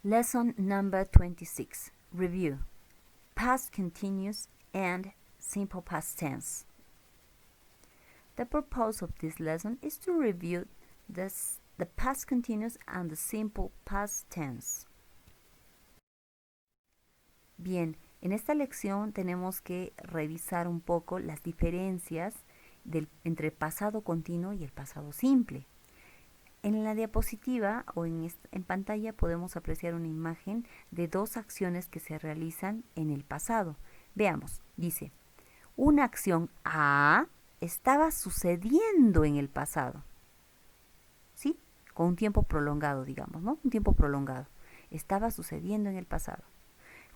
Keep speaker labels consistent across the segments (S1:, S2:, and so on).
S1: Lesson number 26. Review. Past continuous and simple past tense. The purpose of this lesson is to review the past continuous and the simple past tense. Bien, en esta lección tenemos que revisar un poco las diferencias entre el pasado continuo y el pasado simple. En la diapositiva o en pantalla podemos apreciar una imagen de dos acciones que se realizan en el pasado. Veamos, dice, una acción A estaba sucediendo en el pasado, ¿sí? Con un tiempo prolongado, digamos, ¿no? Un tiempo prolongado. Estaba sucediendo en el pasado.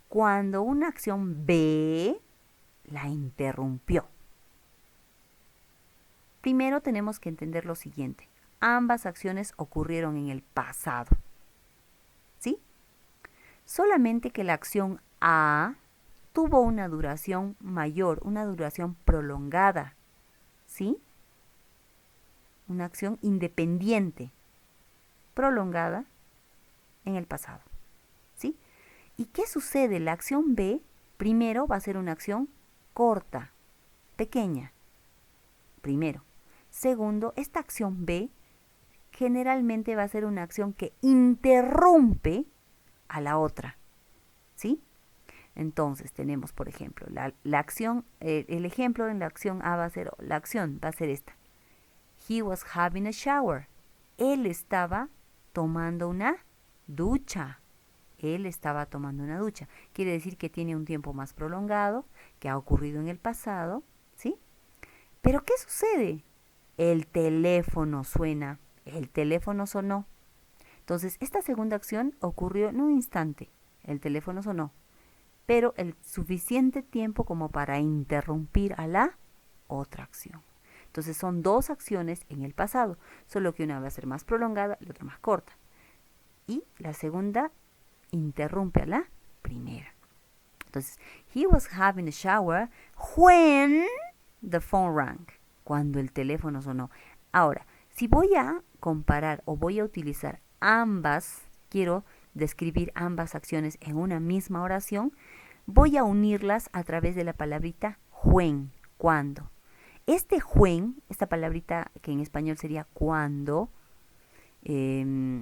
S1: Cuando una acción B la interrumpió. Primero tenemos que entender lo siguiente. Ambas acciones ocurrieron en el pasado, ¿sí? Solamente que la acción A tuvo una duración mayor, una duración prolongada, ¿sí? Una acción independiente, prolongada en el pasado, ¿sí? ¿Y qué sucede? La acción B primero va a ser una acción corta, pequeña, primero. Segundo, esta acción B generalmente va a ser una acción que interrumpe a la otra, ¿sí? Entonces tenemos, por ejemplo, la acción, el ejemplo en la acción A va a ser, la acción va a ser esta. He was having a shower. Él estaba tomando una ducha. Él estaba tomando una ducha. Quiere decir que tiene un tiempo más prolongado, que ha ocurrido en el pasado, ¿sí? Pero ¿qué sucede? El teléfono suena. El teléfono sonó. Entonces, esta segunda acción ocurrió en un instante. El teléfono sonó. Pero el suficiente tiempo como para interrumpir a la otra acción. Entonces, son dos acciones en el pasado, solo que una va a ser más prolongada y la otra más corta. Y la segunda interrumpe a la primera. Entonces, he was having a shower when the phone rang. Cuando el teléfono sonó. Ahora, si voy a comparar o voy a utilizar ambas, quiero describir ambas acciones en una misma oración, voy a unirlas a través de la palabrita when, cuando. Este when, esta palabrita que en español sería cuando, me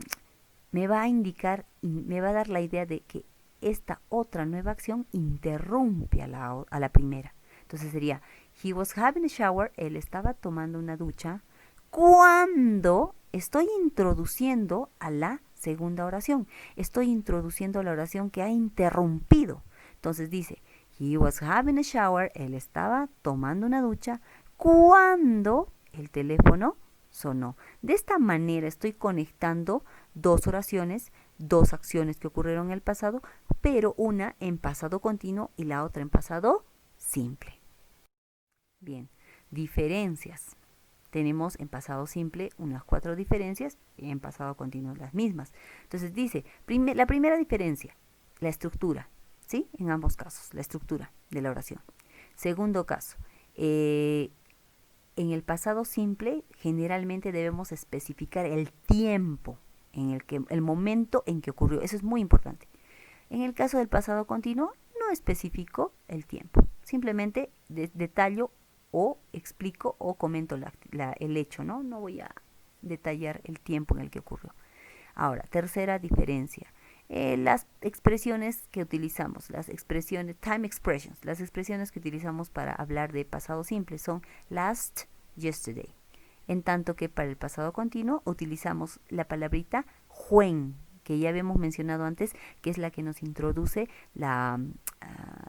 S1: va a indicar y me va a dar la idea de que esta otra nueva acción interrumpe a la primera. Entonces sería, he was having a shower, él estaba tomando una ducha, cuando estoy introduciendo a la segunda oración. Estoy introduciendo la oración que ha interrumpido. Entonces dice, he was having a shower, él estaba tomando una ducha, cuando el teléfono sonó. De esta manera estoy conectando dos oraciones, dos acciones que ocurrieron en el pasado, pero una en pasado continuo y la otra en pasado simple. Bien, diferencias. Tenemos en pasado simple unas 4 diferencias y en pasado continuo las mismas. Entonces dice, la primera diferencia, la estructura, ¿sí? En ambos casos, la estructura de la oración. Segundo caso, en el pasado simple generalmente debemos especificar el tiempo, el momento en que ocurrió. Eso es muy importante. En el caso del pasado continuo, no especifico el tiempo. Simplemente detallo o explico o comento el hecho, ¿no? No voy a detallar el tiempo en el que ocurrió. Ahora, tercera diferencia. Las expresiones que utilizamos, las expresiones, time expressions, las expresiones que utilizamos para hablar de pasado simple son last, yesterday. En tanto que para el pasado continuo utilizamos la palabrita when, que ya habíamos mencionado antes, que es la que nos introduce la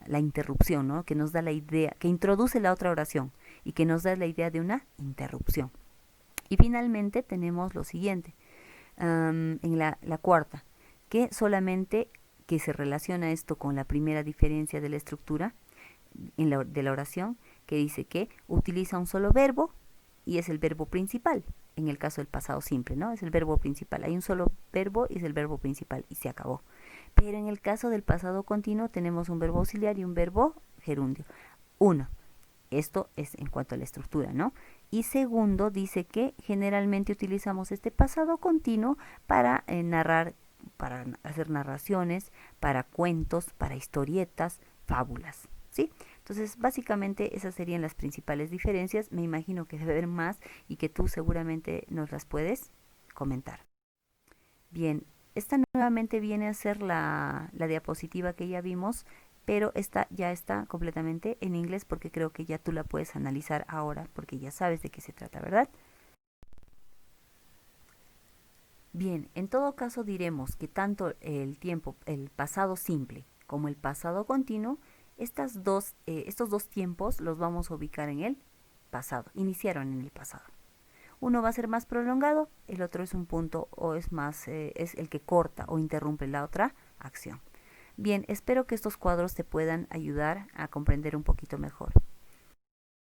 S1: interrupción, ¿no? Que nos da la idea, que introduce la otra oración y que nos da la idea de una interrupción. Y finalmente tenemos lo siguiente, en la cuarta, que solamente que se relaciona esto con la primera diferencia de la estructura de la oración, que dice que utiliza un solo verbo y es el verbo principal. En el caso del pasado simple, ¿no? Es el verbo principal. Hay un solo verbo y es el verbo principal y se acabó. Pero en el caso del pasado continuo tenemos un verbo auxiliar y un verbo gerundio. Uno, esto es en cuanto a la estructura, ¿no? Y segundo, dice que generalmente utilizamos este pasado continuo para narrar para hacer narraciones, para cuentos, para historietas, fábulas, ¿sí? Entonces, básicamente esas serían las principales diferencias. Me imagino que debe haber más y que tú seguramente nos las puedes comentar. Bien, esta nuevamente viene a ser la diapositiva que ya vimos, pero esta ya está completamente en inglés porque creo que ya tú la puedes analizar ahora porque ya sabes de qué se trata, ¿verdad? Bien, en todo caso diremos que tanto el tiempo, el pasado simple como el pasado continuo, estos dos tiempos los vamos a ubicar en el pasado, iniciaron en el pasado. Uno va a ser más prolongado, el otro es un punto o es más, es el que corta o interrumpe la otra acción. Bien, espero que estos cuadros te puedan ayudar a comprender un poquito mejor.